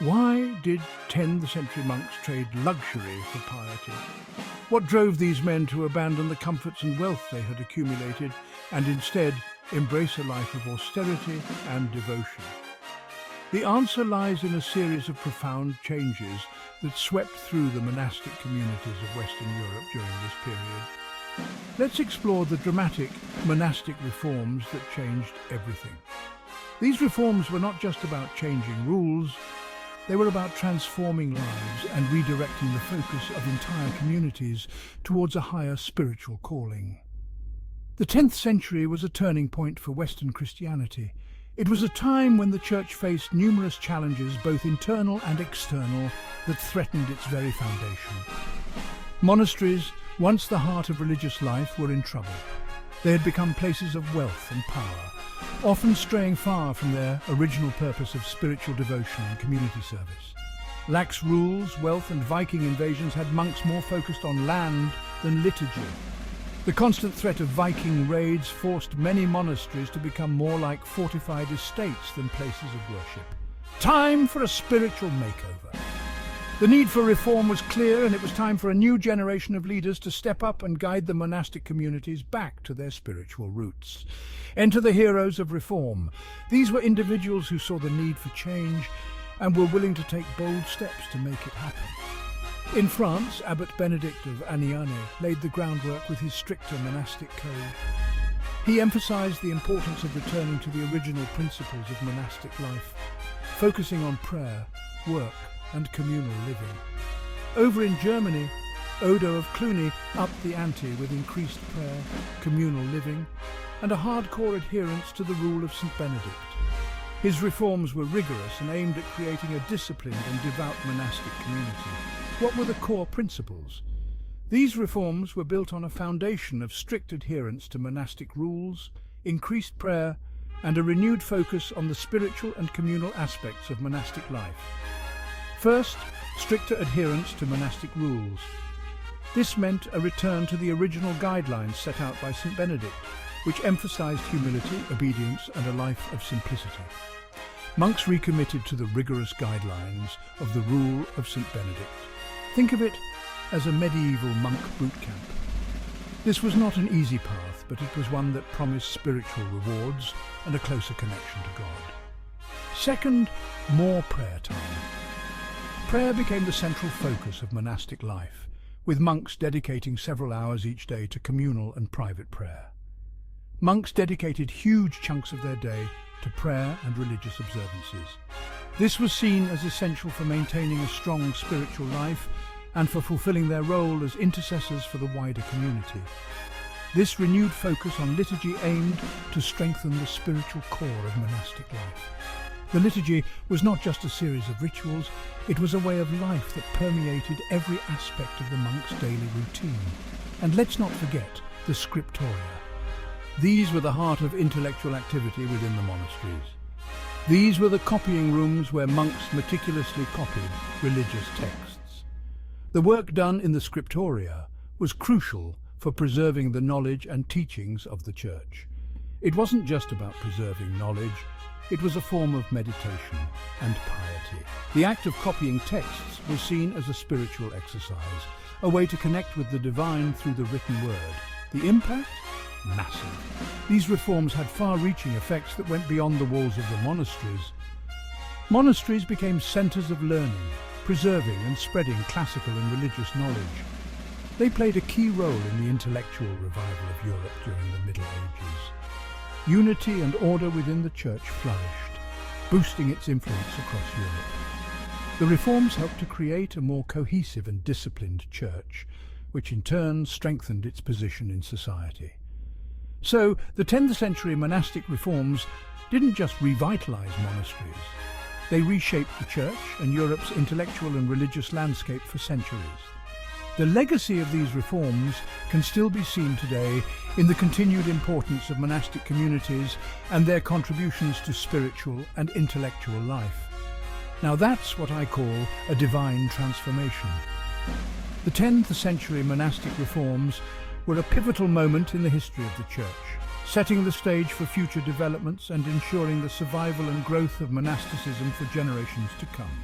Why did 10th century monks trade luxury for piety? What drove these men to abandon the comforts and wealth they had accumulated and instead embrace a life of austerity and devotion? The answer lies in a series of profound changes that swept through the monastic communities of Western Europe during this period. Let's explore the dramatic monastic reforms that changed everything. These reforms were not just about changing rules, they were about transforming lives and redirecting the focus of entire communities towards a higher spiritual calling. The 10th century was a turning point for Western Christianity. It was a time when the Church faced numerous challenges, both internal and external, that threatened its very foundation. Monasteries, once the heart of religious life, were in trouble. They had become places of wealth and power, often straying far from their original purpose of spiritual devotion and community service. Lax rules, wealth and Viking invasions had monks more focused on land than liturgy. The constant threat of Viking raids forced many monasteries to become more like fortified estates than places of worship. Time for a spiritual makeover. The need for reform was clear, and it was time for a new generation of leaders to step up and guide the monastic communities back to their spiritual roots. Enter the heroes of reform. These were individuals who saw the need for change and were willing to take bold steps to make it happen. In France, Abbot Benedict of Aniane laid the groundwork with his stricter monastic code. He emphasized the importance of returning to the original principles of monastic life, focusing on prayer, work, and communal living. Over in Germany, Odo of Cluny upped the ante with increased prayer, communal living, and a hardcore adherence to the rule of St. Benedict. His reforms were rigorous and aimed at creating a disciplined and devout monastic community. What were the core principles? These reforms were built on a foundation of strict adherence to monastic rules, increased prayer, and a renewed focus on the spiritual and communal aspects of monastic life. First, stricter adherence to monastic rules. This meant a return to the original guidelines set out by St. Benedict, which emphasized humility, obedience, and a life of simplicity. Monks recommitted to the rigorous guidelines of the rule of St. Benedict. Think of it as a medieval monk boot camp. This was not an easy path, but it was one that promised spiritual rewards and a closer connection to God. Second, more prayer time. Prayer became the central focus of monastic life, with monks dedicating several hours each day to communal and private prayer. Monks dedicated huge chunks of their day to prayer and religious observances. This was seen as essential for maintaining a strong spiritual life and for fulfilling their role as intercessors for the wider community. This renewed focus on liturgy aimed to strengthen the spiritual core of monastic life. The liturgy was not just a series of rituals, it was a way of life that permeated every aspect of the monk's daily routine. And let's not forget the scriptoria. These were the heart of intellectual activity within the monasteries. These were the copying rooms where monks meticulously copied religious texts. The work done in the scriptoria was crucial for preserving the knowledge and teachings of the Church. It wasn't just about preserving knowledge, it was a form of meditation and piety. The act of copying texts was seen as a spiritual exercise, a way to connect with the divine through the written word. The impact? Massive. These reforms had far-reaching effects that went beyond the walls of the monasteries. Monasteries became centers of learning, preserving and spreading classical and religious knowledge. They played a key role in the intellectual revival of Europe during the Middle Ages. Unity and order within the Church flourished, boosting its influence across Europe. The reforms helped to create a more cohesive and disciplined Church, which in turn strengthened its position in society. So, the 10th century monastic reforms didn't just revitalize monasteries. They reshaped the Church and Europe's intellectual and religious landscape for centuries. The legacy of these reforms can still be seen today in the continued importance of monastic communities and their contributions to spiritual and intellectual life. Now that's what I call a divine transformation. The 10th century monastic reforms were a pivotal moment in the history of the Church, setting the stage for future developments and ensuring the survival and growth of monasticism for generations to come.